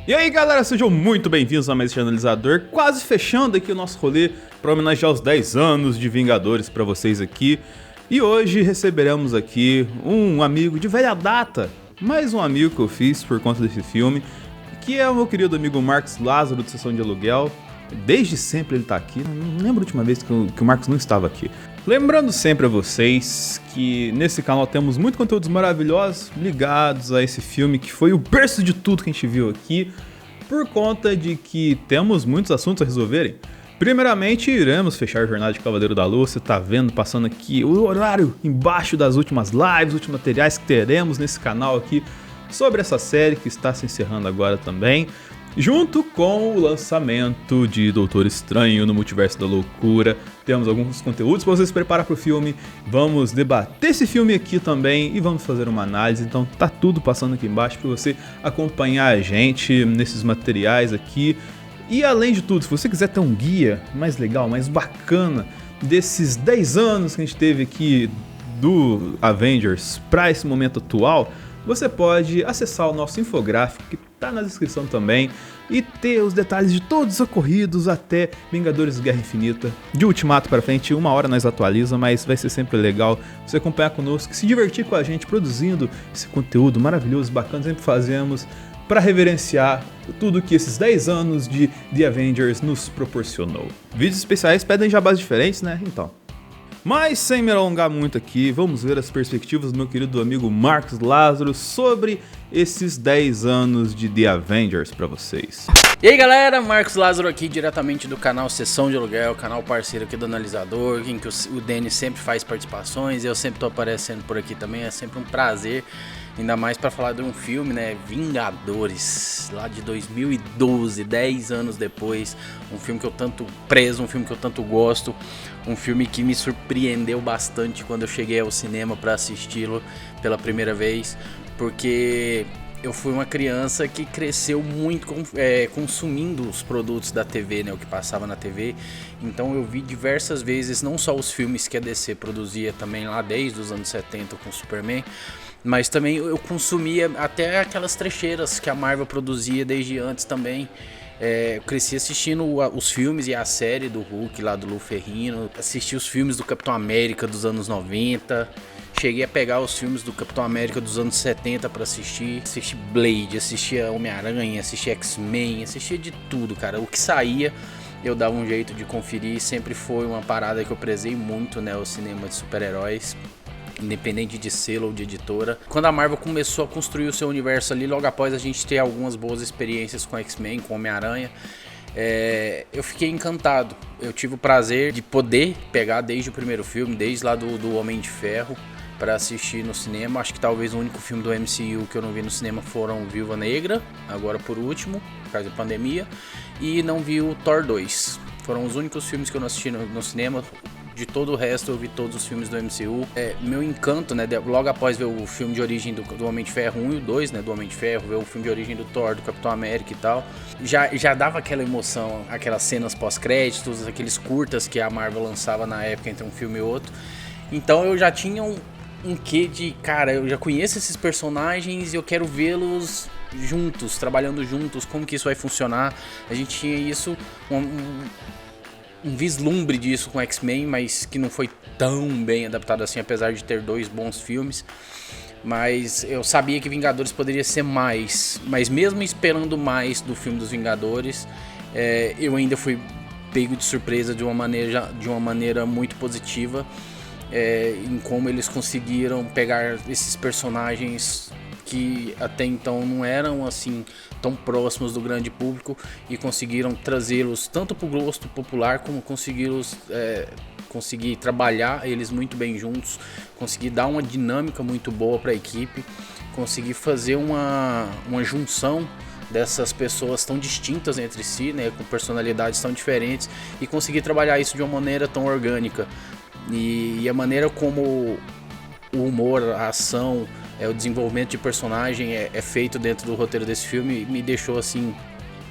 E aí galera, sejam muito bem-vindos a mais este analisador, quase fechando aqui o nosso rolê para homenagear os 10 anos de Vingadores para vocês aqui. E hoje receberemos aqui um amigo de velha data, mais um amigo que eu fiz por conta desse filme, que é o meu querido amigo Marcos Lázaro de Sessão de Aluguel. Desde sempre ele tá aqui, não lembro a última vez que o Marcos não estava aqui. Lembrando sempre a vocês que nesse canal temos muitos conteúdos maravilhosos ligados a esse filme que foi o berço de tudo que a gente viu aqui, por conta de que temos muitos assuntos a resolverem. Primeiramente, iremos fechar a jornada de Cavaleiro da Lua. Você tá vendo, passando aqui o horário embaixo das últimas lives, últimos materiais que teremos nesse canal aqui sobre essa série que está se encerrando agora também, junto com o lançamento de Doutor Estranho no Multiverso da Loucura. Temos alguns conteúdos para vocês se preparar para o filme, vamos debater esse filme aqui também e vamos fazer uma análise. Então tá tudo passando aqui embaixo para você acompanhar a gente nesses materiais aqui. E além de tudo, se você quiser ter um guia mais legal, mais bacana desses 10 anos que a gente teve aqui do Avengers para esse momento atual, você pode acessar o nosso infográfico que tá na descrição também e ter os detalhes de todos os ocorridos até Vingadores Guerra Infinita. De Ultimato para frente, uma hora nós atualiza, mas vai ser sempre legal você acompanhar conosco, se divertir com a gente produzindo esse conteúdo maravilhoso, bacana, sempre fazemos para reverenciar tudo que esses 10 anos de The Avengers nos proporcionou. Vídeos especiais pedem jabás diferentes, né? Então. Mas sem me alongar muito aqui, vamos ver as perspectivas do meu querido amigo Marcos Lázaro sobre esses 10 anos de The Avengers para vocês. E aí galera, Marcos Lázaro aqui diretamente do canal Sessão de Aluguel, canal parceiro aqui do Analisador, em que o Denis sempre faz participações e eu sempre tô aparecendo por aqui também, é sempre um prazer. Ainda mais para falar de um filme, né, Vingadores, lá de 2012, 10 anos depois. Um filme que eu tanto prezo, um filme que eu tanto gosto. Um filme que me surpreendeu bastante quando eu cheguei ao cinema para assisti-lo pela primeira vez. Porque eu fui uma criança que cresceu muito consumindo os produtos da TV, né, o que passava na TV. Então eu vi diversas vezes, não só os filmes que a DC produzia também lá desde os anos 70 com Superman, mas também eu consumia até aquelas trecheiras que a Marvel produzia desde antes também. Eu cresci assistindo os filmes e a série do Hulk lá do Lou Ferrigno, assisti os filmes do Capitão América dos anos 90, cheguei a pegar os filmes do Capitão América dos anos 70 pra assistir, assisti Blade, assistia Homem-Aranha, assistia X-Men, assistia de tudo, cara, o que saía eu dava um jeito de conferir, sempre foi uma parada que eu prezei muito, né, o cinema de super-heróis, independente de selo ou de editora. Quando a Marvel começou a construir o seu universo ali, logo após a gente ter algumas boas experiências com X-Men, com Homem-Aranha, eu fiquei encantado. Eu tive o prazer de poder pegar desde o primeiro filme, desde lá do Homem de Ferro, para assistir no cinema. Acho que talvez o único filme do MCU que eu não vi no cinema foram Viúva Negra, agora por último, por causa da pandemia, e não vi o Thor 2. Foram os únicos filmes que eu não assisti no cinema. De todo o resto eu vi todos os filmes do MCU. Meu encanto, né, logo após ver o filme de origem do Homem de Ferro 1 e o 2, né, do Homem de Ferro, ver o filme de origem do Thor, do Capitão América e tal, já dava aquela emoção, aquelas cenas pós-créditos, aqueles curtas que a Marvel lançava na época entre um filme e outro. Então eu já tinha um quê de, cara, eu já conheço esses personagens e eu quero vê-los juntos, trabalhando juntos, como que isso vai funcionar. A gente tinha isso, um vislumbre disso com X-Men, mas que não foi tão bem adaptado assim, apesar de ter 2 bons filmes. Mas eu sabia que Vingadores poderia ser mais, mas mesmo esperando mais do filme dos Vingadores, eu ainda fui pego de surpresa de uma maneira muito positiva, em como eles conseguiram pegar esses personagens que até então não eram assim tão próximos do grande público e conseguiram trazê-los tanto para o gosto popular como conseguir trabalhar eles muito bem juntos, conseguir dar uma dinâmica muito boa para a equipe, conseguir fazer uma junção dessas pessoas tão distintas entre si, né, com personalidades tão diferentes, e conseguir trabalhar isso de uma maneira tão orgânica. E a maneira como o humor, a ação, o desenvolvimento de personagem é feito dentro do roteiro desse filme me deixou assim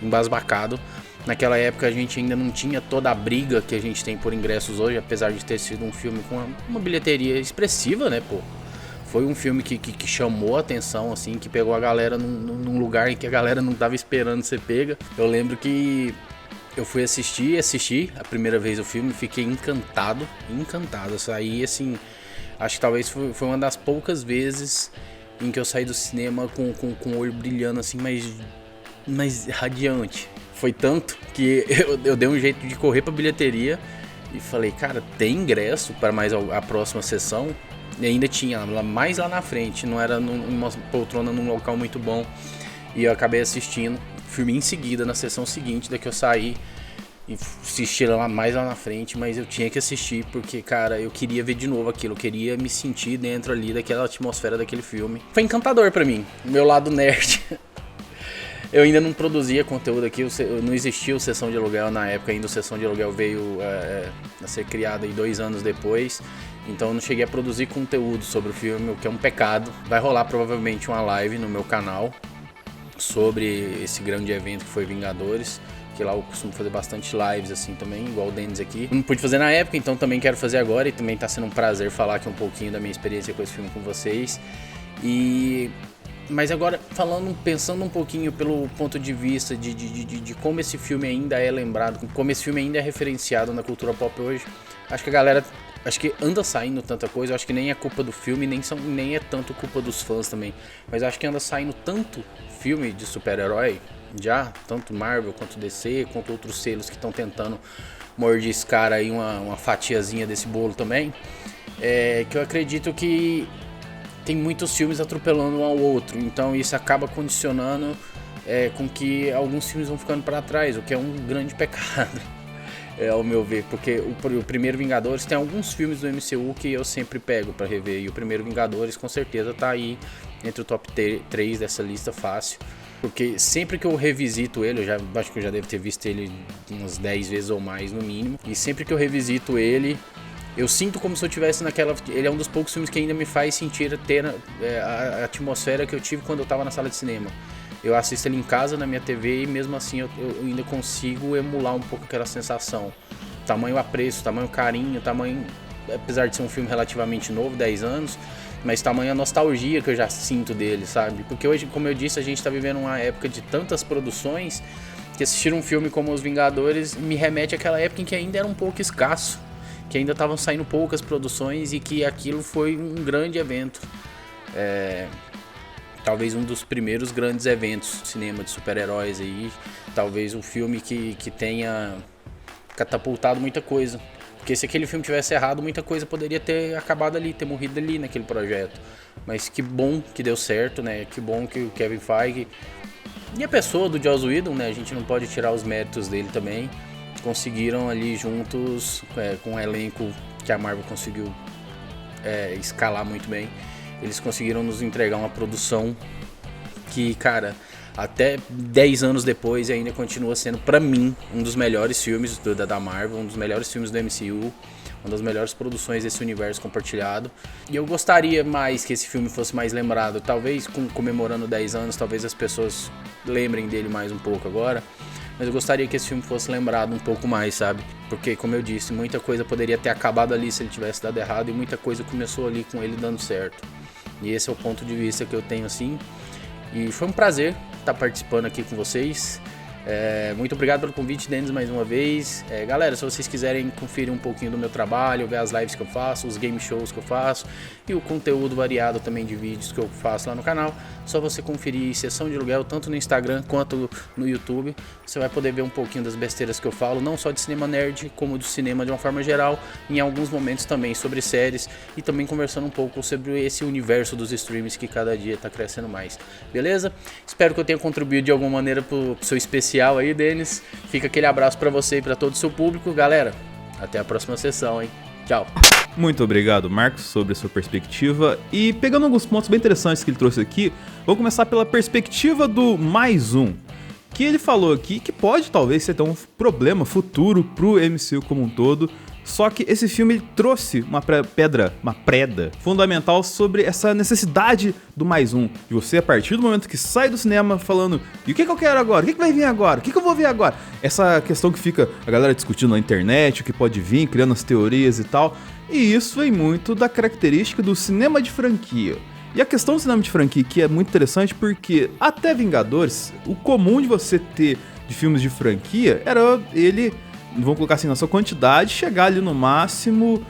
embasbacado. Naquela época a gente ainda não tinha toda a briga que a gente tem por ingressos hoje, apesar de ter sido um filme com uma bilheteria expressiva, né, pô? Foi um filme que chamou a atenção, assim, que pegou a galera num lugar em que a galera não tava esperando ser pega. Eu lembro que eu fui assisti a primeira vez o filme, fiquei encantado. Eu saí, assim, acho que talvez foi uma das poucas vezes em que eu saí do cinema com o olho brilhando, assim, mas radiante. Foi tanto que eu dei um jeito de correr pra bilheteria e falei, cara, tem ingresso para mais a próxima sessão? E ainda tinha mais lá na frente, não era numa poltrona num local muito bom. E eu acabei assistindo o filme em seguida, na sessão seguinte, da que eu saí e assisti mais lá na frente, mas eu tinha que assistir porque, cara, eu queria ver de novo aquilo, eu queria me sentir dentro ali daquela atmosfera daquele filme. Foi encantador pra mim, meu lado nerd. Eu ainda não produzia conteúdo aqui, não existia o Sessão de Aluguel na época, ainda o Sessão de Aluguel veio a ser criado aí 2 anos depois, então eu não cheguei a produzir conteúdo sobre o filme, o que é um pecado. Vai rolar provavelmente uma live no meu canal sobre esse grande evento que foi Vingadores, que lá eu costumo fazer bastante lives assim também, igual o Denis aqui. Não pude fazer na época, então também quero fazer agora, e também tá sendo um prazer falar aqui um pouquinho da minha experiência com esse filme com vocês. Mas agora, pensando um pouquinho pelo ponto de vista de como esse filme ainda é lembrado, como esse filme ainda é referenciado na cultura pop hoje, acho que a galera anda saindo tanta coisa, acho que nem é culpa do filme, nem é tanto culpa dos fãs também, mas acho que anda saindo tanto filme de super-herói, tanto Marvel quanto DC, quanto outros selos que estão tentando mordiscar aí uma fatiazinha desse bolo também, que eu acredito que tem muitos filmes atropelando um ao outro, então isso acaba condicionando com que alguns filmes vão ficando para trás, o que é um grande pecado, ao meu ver, porque o primeiro Vingadores tem alguns filmes do MCU que eu sempre pego para rever, e o primeiro Vingadores com certeza tá aí entre o top 3 dessa lista fácil, porque sempre que eu revisito ele, acho que eu já devo ter visto ele umas 10 vezes ou mais no mínimo, e sempre que eu revisito ele, eu sinto como se eu estivesse naquela... Ele é um dos poucos filmes que ainda me faz sentir ter a atmosfera que eu tive quando eu estava na sala de cinema. Eu assisto ele em casa, na minha TV, e mesmo assim eu ainda consigo emular um pouco aquela sensação. Tamanho apreço, tamanho carinho, apesar de ser um filme relativamente novo, 10 anos, mas tamanho a nostalgia que eu já sinto dele, sabe? Porque hoje, como eu disse, a gente está vivendo uma época de tantas produções que assistir um filme como Os Vingadores me remete àquela época em que ainda era um pouco escasso, que ainda estavam saindo poucas produções e que aquilo foi um grande evento. Talvez um dos primeiros grandes eventos do cinema de super-heróis aí, talvez um filme que tenha catapultado muita coisa. Porque se aquele filme tivesse errado, muita coisa poderia ter acabado ali, ter morrido ali naquele projeto. Mas que bom que deu certo, né? Que bom que o Kevin Feige e a pessoa do Joss Whedon, né? A gente não pode tirar os méritos dele também. Conseguiram ali juntos, com um elenco que a Marvel conseguiu escalar muito bem, eles conseguiram nos entregar uma produção que, cara, até 10 anos depois ainda continua sendo, pra mim, um dos melhores filmes da Marvel, um dos melhores filmes do MCU, uma das melhores produções desse universo compartilhado. E eu gostaria mais que esse filme fosse mais lembrado, talvez comemorando 10 anos, talvez as pessoas lembrem dele mais um pouco agora. Mas eu gostaria que esse filme fosse lembrado um pouco mais, sabe? Porque, como eu disse, muita coisa poderia ter acabado ali se ele tivesse dado errado, e muita coisa começou ali com ele dando certo. E esse é o ponto de vista que eu tenho, assim. E foi um prazer estar participando aqui com vocês. Muito obrigado pelo convite, Denis, mais uma vez. Galera, se vocês quiserem conferir um pouquinho do meu trabalho, ver as lives que eu faço, os game shows que eu faço e o conteúdo variado também de vídeos que eu faço lá no canal, só você conferir Sessão de Aluguel tanto no Instagram quanto no YouTube. Você vai poder ver um pouquinho das besteiras que eu falo, não só de cinema nerd, como do cinema de uma forma geral, em alguns momentos também sobre séries, e também conversando um pouco sobre esse universo dos streams que cada dia está crescendo mais. Beleza? Espero que eu tenha contribuído de alguma maneira pro seu especial aí, Denis. Fica aquele abraço para você e para todo o seu público. Galera, até a próxima sessão, hein? Tchau. Muito obrigado, Marcos, sobre a sua perspectiva. E pegando alguns pontos bem interessantes que ele trouxe aqui, vou começar pela perspectiva do mais um, que ele falou aqui que pode talvez ser um problema futuro pro MCU como um todo, Só que esse filme ele trouxe uma preda fundamental sobre essa necessidade do mais um. De você, a partir do momento que sai do cinema, falando: e o que eu quero agora? O que vai vir agora? O que eu vou ver agora? Essa questão que fica a galera discutindo na internet, o que pode vir, criando as teorias e tal. E isso vem muito da característica do cinema de franquia. E a questão do cinema de franquia que é muito interessante porque até Vingadores, o comum de você ter de filmes de franquia era ele, vamos colocar assim, na sua quantidade, chegar ali no máximo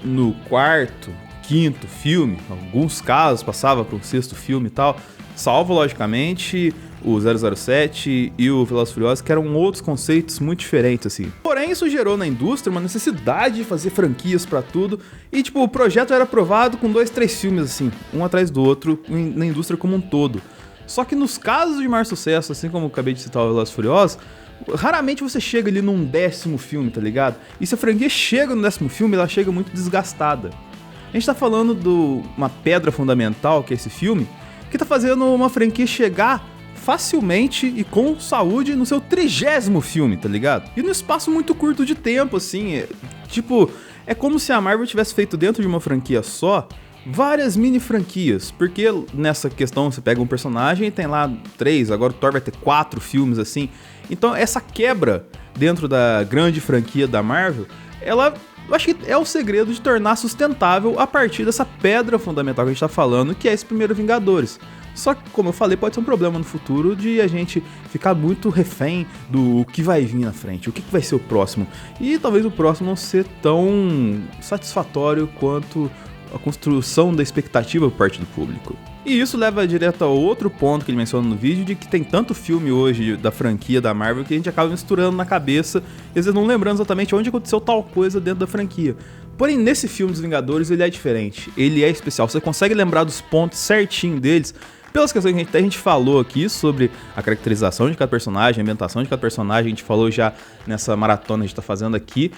no quarto, quinto filme. Em alguns casos passava para um sexto filme e tal, salvo logicamente o 007 e o Velozes e Furiosos, que eram outros conceitos muito diferentes, assim. Porém, isso gerou na indústria uma necessidade de fazer franquias pra tudo, e, tipo, o projeto era aprovado com 2, 3 filmes, assim, um atrás do outro, na indústria como um todo. Só que nos casos de maior sucesso, assim como eu acabei de citar o Velozes e Furiosos, raramente você chega ali num 10º filme, tá ligado? E se a franquia chega no 10º filme, ela chega muito desgastada. A gente tá falando de uma pedra fundamental, que é esse filme, que tá fazendo uma franquia chegar facilmente e com saúde no seu 30º filme, tá ligado? E num espaço muito curto de tempo, assim, é como se a Marvel tivesse feito dentro de uma franquia só várias mini franquias, porque nessa questão você pega um personagem e tem lá 3, agora o Thor vai ter 4 filmes, assim. Então essa quebra dentro da grande franquia da Marvel, eu acho que é o segredo de tornar sustentável a partir dessa pedra fundamental que a gente tá falando, que é esse primeiro Vingadores. Só que, como eu falei, pode ser um problema no futuro de a gente ficar muito refém do que vai vir na frente, o que vai ser o próximo. E talvez o próximo não ser tão satisfatório quanto a construção da expectativa por parte do público. E isso leva direto a outro ponto que ele menciona no vídeo, de que tem tanto filme hoje da franquia da Marvel que a gente acaba misturando na cabeça, e às vezes não lembrando exatamente onde aconteceu tal coisa dentro da franquia. Porém, nesse filme dos Vingadores, ele é diferente, ele é especial, você consegue lembrar dos pontos certinho deles, pelas questões que a gente falou aqui sobre a caracterização de cada personagem, a ambientação de cada personagem, a gente falou já nessa maratona que a gente tá fazendo aqui.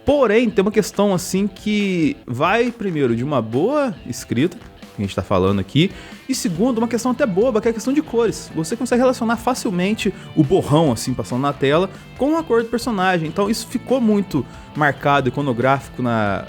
Porém, tem uma questão assim que vai, primeiro, de uma boa escrita, que a gente tá falando aqui, e segundo, uma questão até boba, que é a questão de cores. Você consegue relacionar facilmente o borrão, assim, passando na tela, com a cor do personagem. Então isso ficou muito marcado, iconográfico na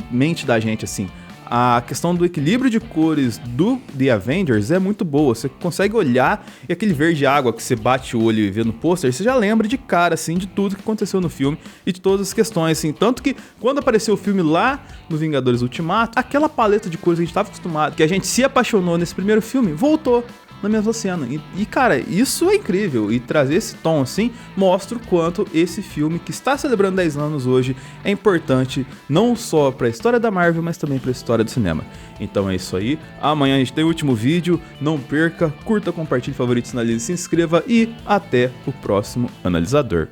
mente da gente, assim. A questão do equilíbrio de cores do The Avengers é muito boa. Você consegue olhar e aquele verde água que você bate o olho e vê no pôster, você já lembra de cara, assim, de tudo que aconteceu no filme e de todas as questões, assim. Tanto que quando apareceu o filme lá no Vingadores Ultimato, aquela paleta de cores que a gente estava acostumado, que a gente se apaixonou nesse primeiro filme, voltou na mesma cena. E cara, isso é incrível. E trazer esse tom assim mostra o quanto esse filme, que está celebrando 10 anos hoje, é importante não só para a história da Marvel, mas também para a história do cinema. Então é isso aí. Amanhã a gente tem o último vídeo. Não perca, curta, compartilhe, favorite, sinalize, se inscreva e até o próximo analisador.